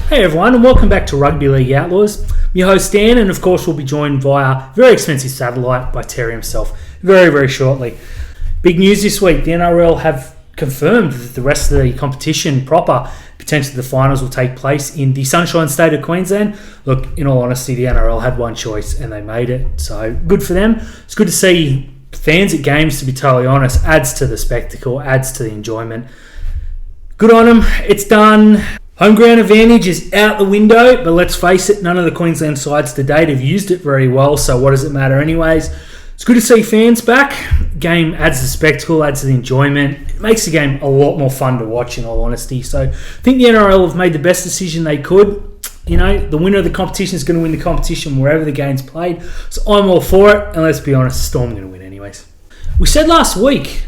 Hey everyone, and welcome back to Rugby League Outlaws. I'm your host Dan, and of course we'll be joined via very expensive satellite by Terry himself very, very shortly. Big news this week, the NRL have confirmed that the rest of the competition proper, potentially the finals, will take place in the Sunshine State of Queensland. Look, in all honesty, the NRL had one choice and they made it, so good for them. It's good to see fans at games, to be totally honest. Adds to the spectacle, adds to the enjoyment. Good on them, it's done. Home ground advantage is out the window, but let's face it, none of the Queensland sides to date have used it very well, so what does it matter anyways? It's good to see fans back. Game adds the spectacle, adds the enjoyment. It makes the game a lot more fun to watch, in all honesty. So I think the NRL have made the best decision they could. You know, the winner of the competition is going to win the competition wherever the game's played. So I'm all for it, and let's be honest, the Storm are going to win anyways. We said last week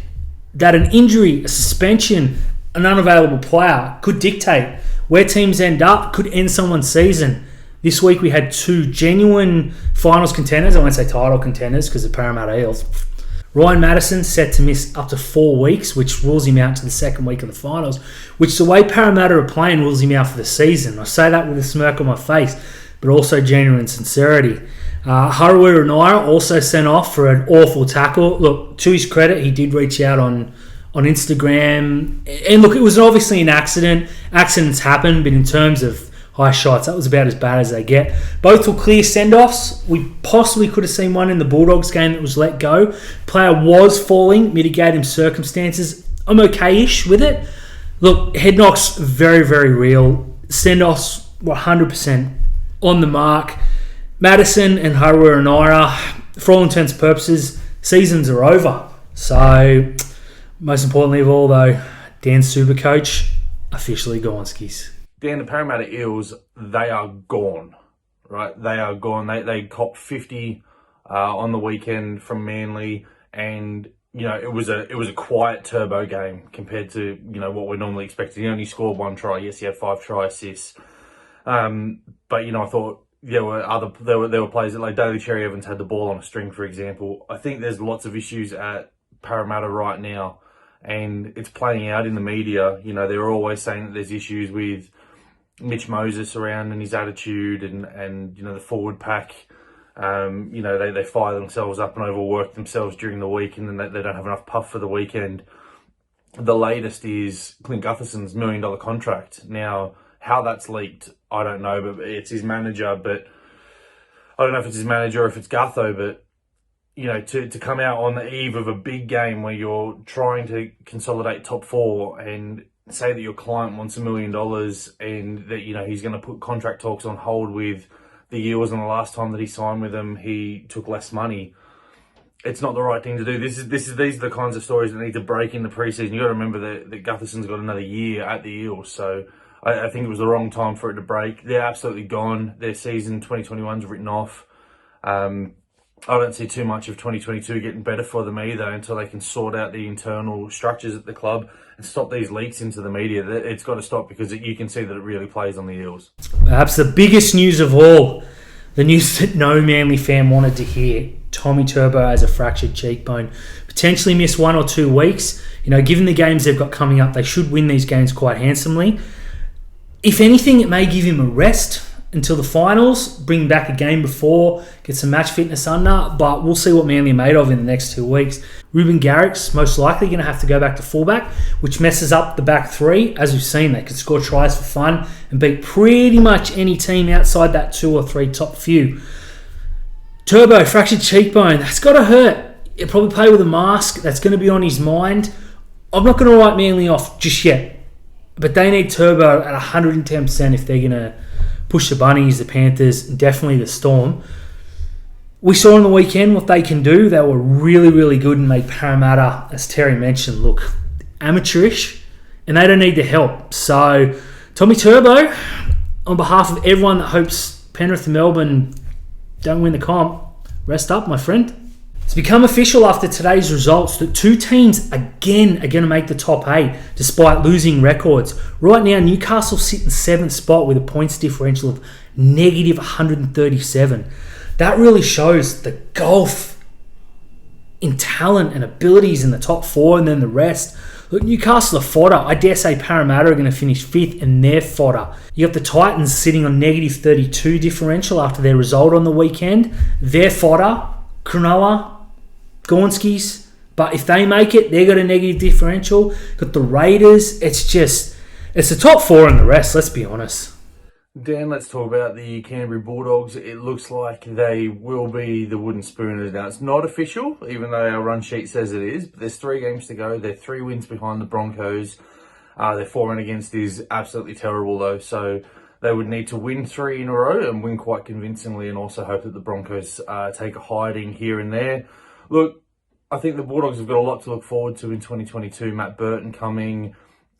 that an injury, a suspension, an unavailable player could dictate where teams end up, could end someone's season. This week we had two genuine finals contenders. I won't say title contenders because the Parramatta Eels. Ryan Madison set to miss up to 4 weeks, which rules him out to the second week of the finals, which the way Parramatta are playing rules him out for the season. I say that with a smirk on my face, but also genuine sincerity. Harawira Naira also sent off for an awful tackle. Look, to his credit, he did reach out on Instagram. And look, it was obviously an accident. Accidents happen, but in terms of high shots, that was about as bad as they get. Both were clear send-offs. We possibly could have seen one in the Bulldogs game that was let go. Player was falling, mitigating circumstances. I'm okay-ish with it. Look, head knocks, very, very real. Send-offs were 100% on the mark. Madison and Harawira Naira, for all intents and purposes, seasons are over. So, most importantly of all, though, Dan's Supercoach officially gone, skis. Dan, the Parramatta Eels, they are gone, right? They are gone. They copped 50 on the weekend from Manly, and you know it was a quiet turbo game compared to what we're normally expecting. He only scored 1 try. Yes, he had 5 try assists, but I thought there were players that, like Daly Cherry Evans, had the ball on a string, for example. I think there's lots of issues at Parramatta right now, and it's playing out in the media. They're always saying that there's issues with Mitch Moses around and his attitude and the forward pack. They fire themselves up and overwork themselves during the week, and then they don't have enough puff for the weekend. The latest is Clint Gutherson's $1 million contract. Now, how that's leaked, I don't know, but it's his manager. But I don't know if it's his manager or if it's Gutho, but to come out on the eve of a big game where you're trying to consolidate top 4 and say that your client wants $1 million and that he's going to put contract talks on hold with the Eels, and the last time that he signed with them he took less money. It's not the right thing to do. These are the kinds of stories that need to break in the preseason. You got to remember that Gutherson's got another year at the Eels, so I think it was the wrong time for it to break. They're absolutely gone. Their season 2021's written off. I don't see too much of 2022 getting better for them either until they can sort out the internal structures at the club and stop these leaks into the media. It's got to stop because you can see that it really plays on the Eels. Perhaps the biggest news of all, the news that no Manly fan wanted to hear. Tommy Turbo has a fractured cheekbone. Potentially miss 1 or 2 weeks. Given the games they've got coming up, they should win these games quite handsomely. If anything, it may give him a rest until the finals, bring back a game before, get some match fitness under, but we'll see what Manly are made of in the next 2 weeks. Ruben Garrick's most likely going to have to go back to fullback, which messes up the back 3. As we've seen, they can score tries for fun and beat pretty much any team outside that 2 or 3 top few. Turbo, fractured cheekbone, that's got to hurt. He'll probably play with a mask, that's going to be on his mind. I'm not going to write Manly off just yet, but they need Turbo at 110% if they're going to push the Bunnies, the Panthers, and definitely the Storm. We saw on the weekend what they can do. They were really, really good and made Parramatta, as Terry mentioned, look amateurish, and they don't need the help. So, Tommy Turbo, on behalf of everyone that hopes Penrith and Melbourne don't win the comp, rest up, my friend. It's become official after today's results that 2 teams again are going to make the top 8 despite losing records. Right now, Newcastle sit in 7th spot with a points differential of negative 137. that really shows the gulf in talent and abilities in the top four and then the rest. Look, Newcastle are fodder. I dare say Parramatta are going to finish 5th and they're fodder. You got the Titans sitting on negative 32 differential after their result on the weekend. They're fodder. Cronulla, Gornskis. But if they make it, they've got a negative differential. Got the Raiders. It's the top four and the rest, let's be honest. Dan, let's talk about the Canterbury Bulldogs. It looks like they will be the wooden spooners now. It's not official, even though our run sheet says it is. But there's 3 games to go. They're 3 wins behind the Broncos. Their 4 against is absolutely terrible, though. So they would need to win 3 in a row and win quite convincingly, and also hope that the Broncos take a hiding here and there. Look, I think the Bulldogs have got a lot to look forward to in 2022. Matt Burton coming,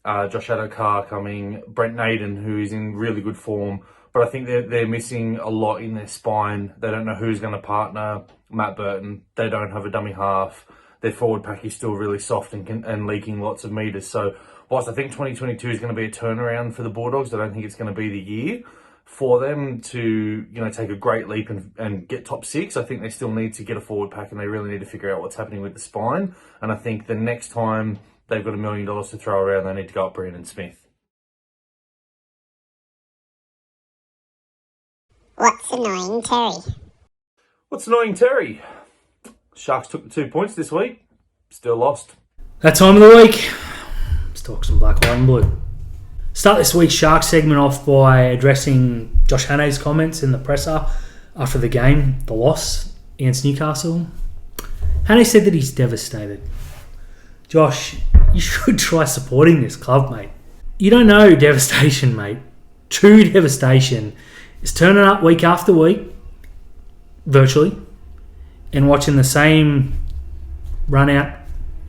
Josh Adokar coming, Brent Naden, who is in really good form. But I think they're missing a lot in their spine. They don't know who's going to partner Matt Burton. They don't have a dummy half. Their forward pack is still really soft and leaking lots of metres. So whilst I think 2022 is going to be a turnaround for the Bulldogs, I don't think it's going to be the year for them to, take a great leap and get top 6. I think they still need to get a forward pack, and they really need to figure out what's happening with the spine. And I think the next time they've got $1 million to throw around, they need to go up Brandon Smith. What's annoying Terry? What's annoying Terry? Sharks took the 2 points this week. Still lost. That time of the week, let's talk some black, white and blue. Start this week's Sharks segment off by addressing Josh Hannay's comments in the presser after the game, the loss against Newcastle. Hannay said that he's devastated. Josh, you should try supporting this club, mate. You don't know devastation, mate. True devastation is turning up week after week, virtually, and watching the same run out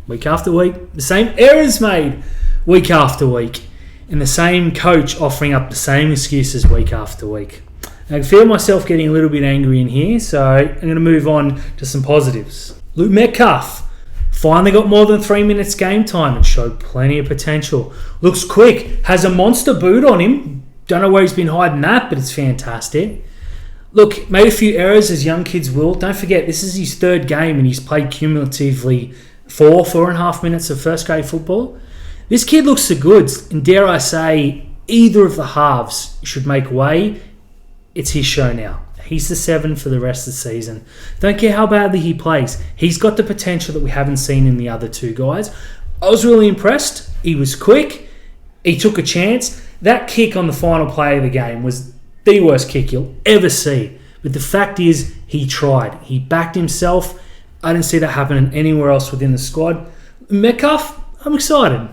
week after week, the same errors made week after week, and the same coach offering up the same excuses week after week. I can feel myself getting a little bit angry in here, so I'm going to move on to some positives. Luke Metcalf finally got more than 3 minutes game time and showed plenty of potential. Looks quick, has a monster boot on him. Don't know where he's been hiding that, but it's fantastic. Look, made a few errors as young kids will. Don't forget, this is his 3rd game and he's played cumulatively 4.5 minutes of first grade football. This kid looks the goods, and dare I say, either of the halves should make way. It's his show now. He's the 7 for the rest of the season. Don't care how badly he plays. He's got the potential that we haven't seen in the other 2 guys. I was really impressed. He was quick. He took a chance. That kick on the final play of the game was the worst kick you'll ever see. But the fact is, he tried. He backed himself. I didn't see that happening anywhere else within the squad. Metcalf, I'm excited.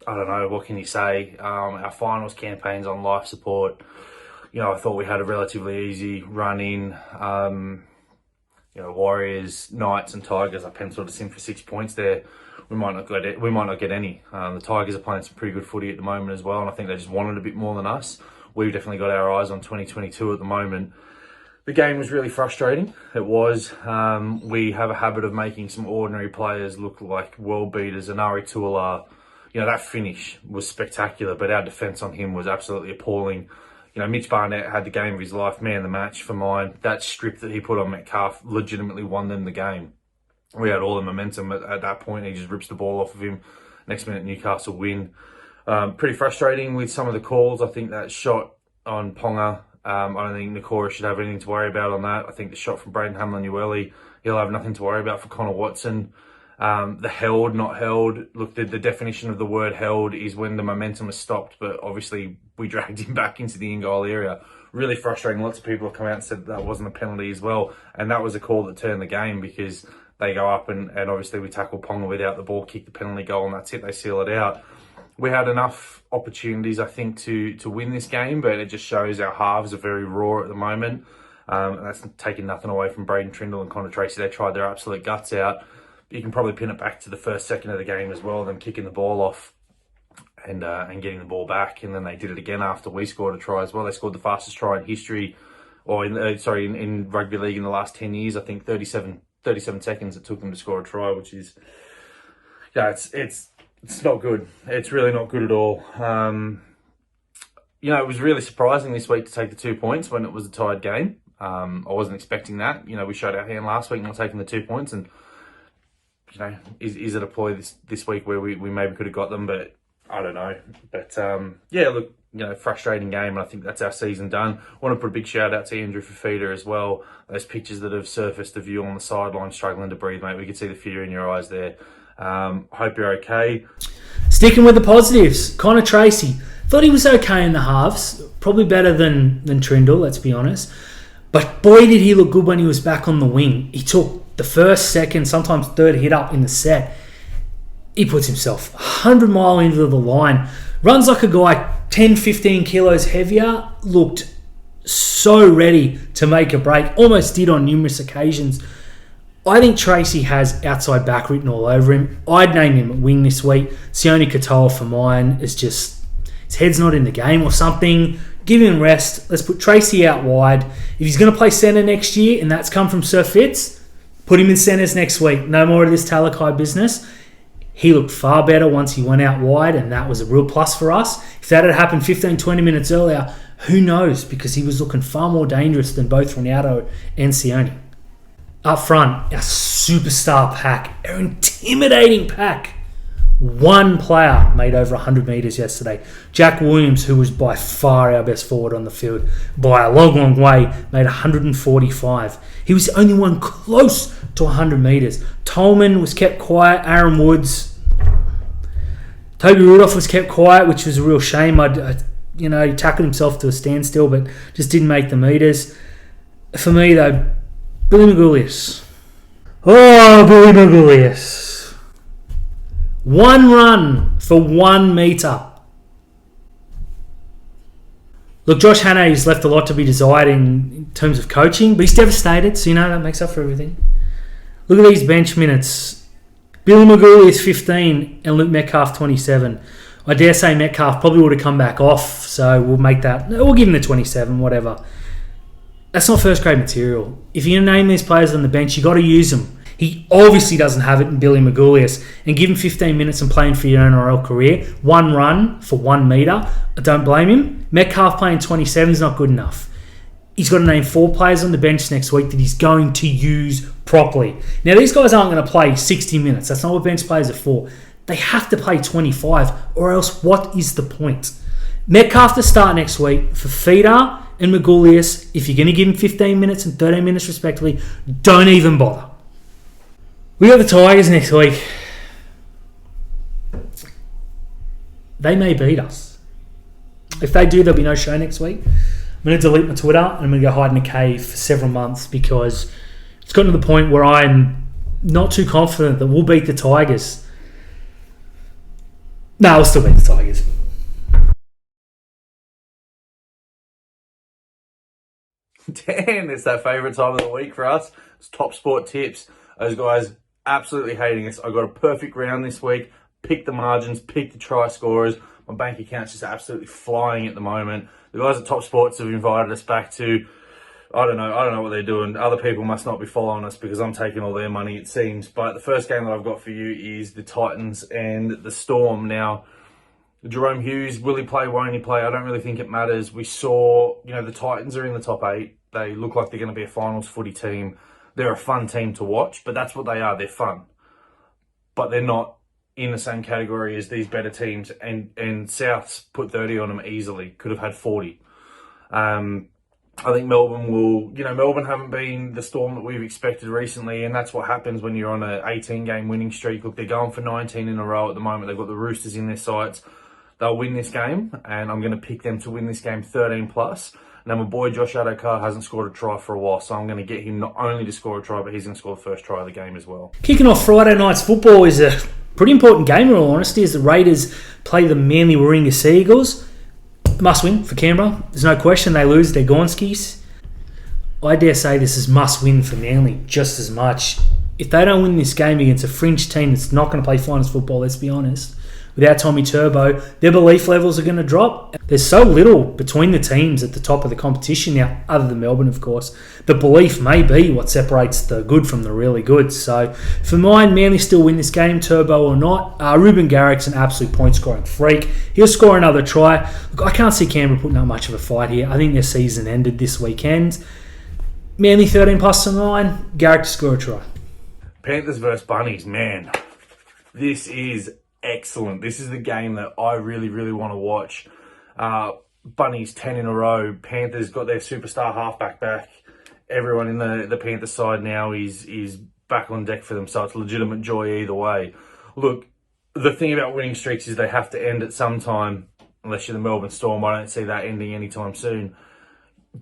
I don't know, what can you say? Our finals campaign's on life support. I thought we had a relatively easy run in. Warriors, Knights and Tigers, I penciled us in for 6 points there. We might not get any. The Tigers are playing some pretty good footy at the moment as well, and I think they just wanted a bit more than us. We've definitely got our eyes on 2022 at the moment. The game was really frustrating. It was. We have a habit of making some ordinary players look like world beaters. And Ari Tuola, that finish was spectacular, but our defence on him was absolutely appalling. Mitch Barnett had the game of his life, man of the match for mine. That strip that he put on Metcalf legitimately won them the game. We had all the momentum at that point. He just rips the ball off of him. Next minute, Newcastle win. Pretty frustrating with some of the calls. I think that shot on Ponga, I don't think Nakora should have anything to worry about on that. I think the shot from Braden Hamlin-Ueli, he'll have nothing to worry about for Connor Watson. The held, not held. Look, the definition of the word held is when the momentum has stopped, but obviously we dragged him back into the in-goal area. Really frustrating. Lots of people have come out and said that wasn't a penalty as well, and that was a call that turned the game because they go up and obviously we tackle Ponga without the ball, kick the penalty goal, and that's it. They seal it out. We had enough opportunities, I think, to win this game, but it just shows our halves are very raw at the moment. That's taking nothing away from Braden Trindle and Connor Tracy. They tried their absolute guts out. You can probably pin it back to the first second of the game as well, them kicking the ball off and getting the ball back. And then they did it again after we scored a try as well. They scored the fastest try in history, or in rugby league in the last 10 years. I think 37 seconds it took them to score a try, which is, it's not good. It's really not good at all. It was really surprising this week to take the 2 points when it was a tied game. I wasn't expecting that. We showed our hand last week not taking the 2 points, and is it a ploy this week where we maybe could have got them, but I don't know. But look, frustrating game, and I think that's our season done. I want to put a big shout out to Andrew Fafita as well. Those pictures that have surfaced of you on the sideline struggling to breathe, mate. We could see the fear in your eyes there. Hope you're okay. Sticking with the positives, Connor Tracy. Thought he was okay in the halves. Probably better than Trindle, let's be honest. But boy, did he look good when he was back on the wing. He took the first, second, sometimes third hit up in the set. He puts himself 100 mile into the line. Runs like a guy 10, 15 kilos heavier. Looked so ready to make a break. Almost did on numerous occasions. I think Tracy has outside back written all over him. I'd name him at wing this week. Sione Katoa for mine is just... his head's not in the game or something. Give him rest. Let's put Tracy out wide. If he's going to play centre next year, and that's come from Sir Fitz, put him in centres next week. No more of this Talakai business. He looked far better once he went out wide, and that was a real plus for us. If that had happened 15, 20 minutes earlier, who knows? Because he was looking far more dangerous than both Ronaldo and Sione. Up front, our superstar pack, our intimidating pack. One player made over 100 metres yesterday. Jack Williams, who was by far our best forward on the field, by a long, long way, made 145. He was the only one close to 100 metres. Tolman was kept quiet. Aaron Woods. Toby Rudolph was kept quiet, which was a real shame. He tackled himself to a standstill, but just didn't make the metres. For me, though, Billy Magulius. Oh, Billy Magulius. One run for 1 metre. Look, Josh Hannay's left a lot to be desired in terms of coaching, but he's devastated, so that makes up for everything. Look at these bench minutes. Billy Magulius 15 and Luke Metcalf 27. I dare say Metcalf probably would have come back off, so we'll give him the 27, whatever. That's not first grade material. If you're going to name these players on the bench, you got to use them. He obviously doesn't have it in Billy Magulius. And give him 15 minutes and playing for your NRL career. One run for 1 metre. I don't blame him. Metcalf playing 27 is not good enough. He's got to name 4 players on the bench next week that he's going to use properly. Now, these guys aren't going to play 60 minutes. That's not what bench players are for. They have to play 25, or else what is the point? Metcalf to start next week for Feeder and Magulius. If you're going to give him 15 minutes and 13 minutes respectively, don't even bother. We got the Tigers next week. They may beat us. If they do, there'll be no show next week. I'm going to delete my Twitter and I'm going to go hide in a cave for several months because it's gotten to the point where I'm not too confident that we'll beat the Tigers. No, we'll still beat the Tigers. Dan, it's that favourite time of the week for us. It's Top Sport Tips. Those guys absolutely hating us. I got a perfect round this week. Pick the margins, pick the try scorers. My bank account's just absolutely flying at the moment. The guys at Top Sports have invited us back to, I don't know what they're doing. Other people must not be following us because I'm taking all their money, it seems. But the first game that I've got for you is the Titans and the Storm. Now, Jerome Hughes, will he play, won't he play? I don't really think it matters. We saw, the Titans are in the top 8. They look like they're going to be a finals footy team. They're a fun team to watch, but that's what they are. They're fun. But they're not in the same category as these better teams. And Souths put 30 on them easily. Could have had 40. I think Melbourne will... Melbourne haven't been the Storm that we've expected recently, and that's what happens when you're on an 18-game winning streak. Look, they're going for 19 in a row at the moment. They've got the Roosters in their sights. They'll win this game, and I'm going to pick them to win this game 13+. Now, my boy Josh Adokar hasn't scored a try for a while, so I'm going to get him not only to score a try, but he's going to score the first try of the game as well. Kicking off Friday night's football is a pretty important game, in all honesty, as the Raiders play the Manly Warringah Sea Eagles. Must win for Canberra. There's no question they lose their Gonskis. I dare say this is must win for Manly just as much. If they don't win this game against a fringe team that's not going to play finals football, let's be honest, without Tommy Turbo, their belief levels are going to drop. There's so little between the teams at the top of the competition now, other than Melbourne, of course. The belief may be what separates the good from the really good. So, for mine, Manly still win this game, Turbo or not. Ruben Garrick's an absolute point-scoring freak. He'll score another try. Look, I can't see Canberra putting up much of a fight here. I think their season ended this weekend. Manly 13 plus to 9. Garrick to score a try. Panthers versus Bunnies, man. This is excellent. This is the game that I really, really want to watch. Bunnies 10 in a row. Panthers got their superstar halfback back. Everyone in the Panthers side now is back on deck for them, so it's legitimate joy either way. Look, the thing about winning streaks is they have to end at some time, unless you're the Melbourne Storm. I don't see that ending anytime soon.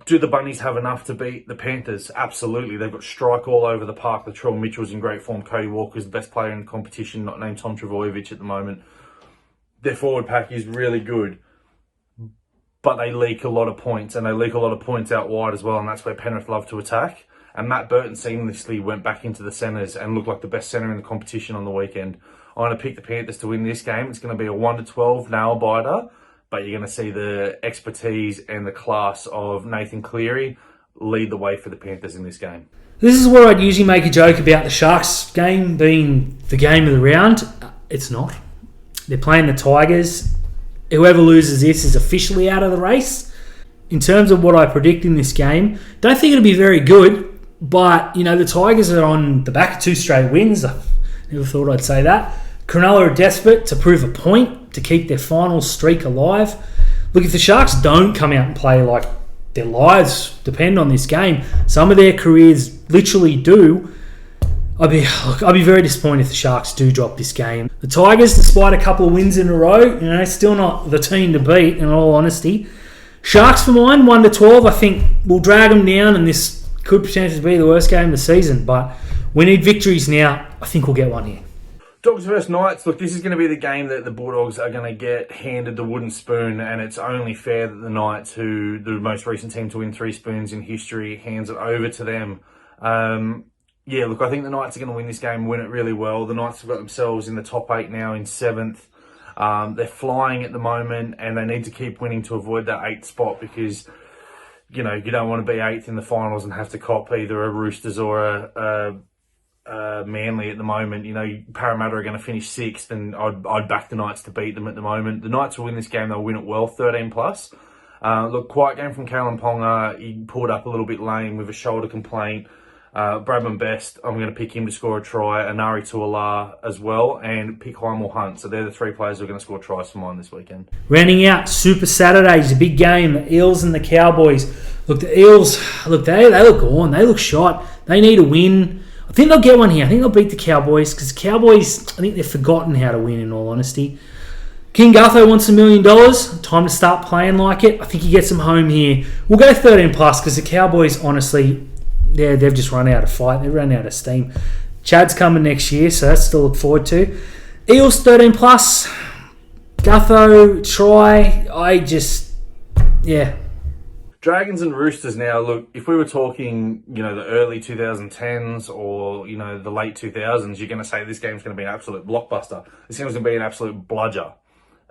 Do the Bunnies have enough to beat the Panthers? Absolutely. They've got strike all over the park. Latrell Mitchell's in great form. Cody Walker's the best player in the competition, not named Tom Trbojevic at the moment. Their forward pack is really good, but they leak a lot of points, and they leak a lot of points out wide as well, and that's where Penrith love to attack. And Matt Burton seamlessly went back into the centres and looked like the best centre in the competition on the weekend. I'm going to pick the Panthers to win this game. It's going to be a 1-12 nail-biter, but you're going to see the expertise and the class of Nathan Cleary lead the way for the Panthers in this game. This is where I'd usually make a joke about the Sharks game being the game of the round. It's not. They're playing the Tigers. Whoever loses this is officially out of the race. In terms of what I predict in this game, don't think it'll be very good, but, the Tigers are on the back of 2 straight wins. I never thought I'd say that. Cronulla are desperate to prove a point, to keep their final streak alive. Look, if the Sharks don't come out and play like their lives depend on this game, some of their careers literally do, I'd be very disappointed if the Sharks do drop this game. The Tigers, despite a couple of wins in a row, still not the team to beat, in all honesty. Sharks for mine, 1-12. I think we'll drag them down, and this could potentially be the worst game of the season, but we need victories now. I think we'll get one here. Dogs versus Knights. Look, this is going to be the game that the Bulldogs are going to get handed the wooden spoon, and it's only fair that the Knights, who the most recent team to win 3 spoons in history, hands it over to them. Look, I think the Knights are going to win this game, win it really well. The Knights have got themselves in the top 8 now in 7th. They're flying at the moment, and they need to keep winning to avoid that 8th spot, because you don't want to be 8th in the finals and have to cop either a Roosters or a Manly at the moment. Parramatta are going to finish 6th, and I'd back the Knights to beat them at the moment. The Knights will win this game. They'll win it well, 13 plus. Look, quiet game from Kalen Ponga. He pulled up a little bit lame with a shoulder complaint. Bradman Best, I'm going to pick him to score a try. Anari Tuala as well, and pick Hymel Hunt. So they're the 3 players who are going to score tries for mine this weekend. Rounding out Super Saturdays, a big game. The Eels and the Cowboys. Look, the Eels, they look on. They look shot. They need a win. I think they'll get one here. I think they'll beat the Cowboys, because the Cowboys, I think they've forgotten how to win, in all honesty. King Gutho wants $1 million. Time to start playing like it. I think he gets them home here. We'll go 13 plus, because the Cowboys, honestly, they've just run out of fight. They've run out of steam. Chad's coming next year, so that's to look forward to. Eels 13 plus. Gutho, try. Dragons and Roosters now. Look, if we were talking, the early 2010s or, the late 2000s, you're going to say this game's going to be an absolute blockbuster. This game's going to be an absolute bludger.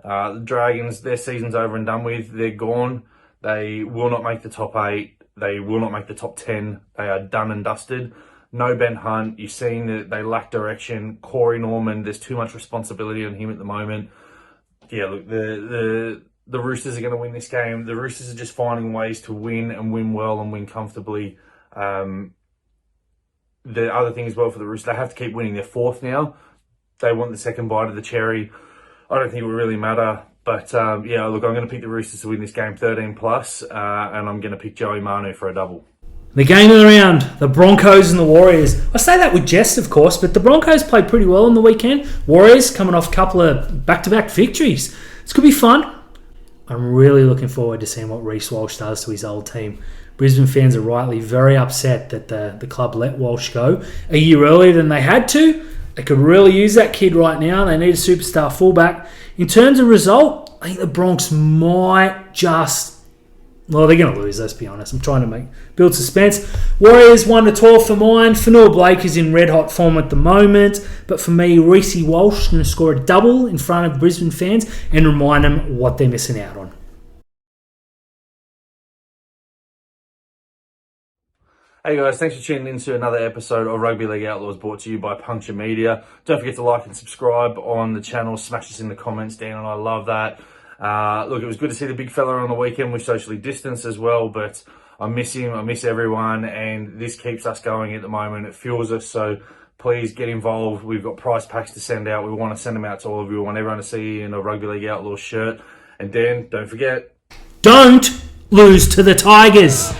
The Dragons, their season's over and done with. They're gone. They will not make the top 8. They will not make the top 10. They are done and dusted. No Ben Hunt. You've seen that they lack direction. Corey Norman, there's too much responsibility on him at the moment. Look, the Roosters are going to win this game. The Roosters are just finding ways to win and win well and win comfortably. The other thing as well for the Roosters, they have to keep winning. They're 4th now. They want the second bite of the cherry. I don't think it will really matter. But, look, I'm going to pick the Roosters to win this game 13 plus, and I'm going to pick Joey Manu for a double. The game of the round, the Broncos and the Warriors. I say that with jest, of course, but the Broncos played pretty well on the weekend. Warriors coming off a couple of back-to-back victories. This could be fun. I'm really looking forward to seeing what Reece Walsh does to his old team. Brisbane fans are rightly very upset that the club let Walsh go a year earlier than they had to. They could really use that kid right now. They need a superstar fullback. In terms of result, I think the Bronx might just... Well, they're going to lose, let's be honest. I'm trying to build suspense. Warriors 1-12 for mine. Fanua Blake is in red-hot form at the moment. But for me, Reece Walsh is going to score a double in front of Brisbane fans and remind them what they're missing out on. Hey guys, thanks for tuning in to another episode of Rugby League Outlaws, brought to you by Punktured Media. Don't forget to like and subscribe on the channel. Smash us in the comments down, I love that. Look, it was good to see the big fella on the weekend. We socially distanced as well, but I miss him. I miss everyone, and this keeps us going at the moment. It fuels us, so please get involved. We've got prize packs to send out. We want to send them out to all of you. We want everyone to see you in a Rugby League Outlaws shirt. And Dan, don't forget, Don't lose to the Tigers.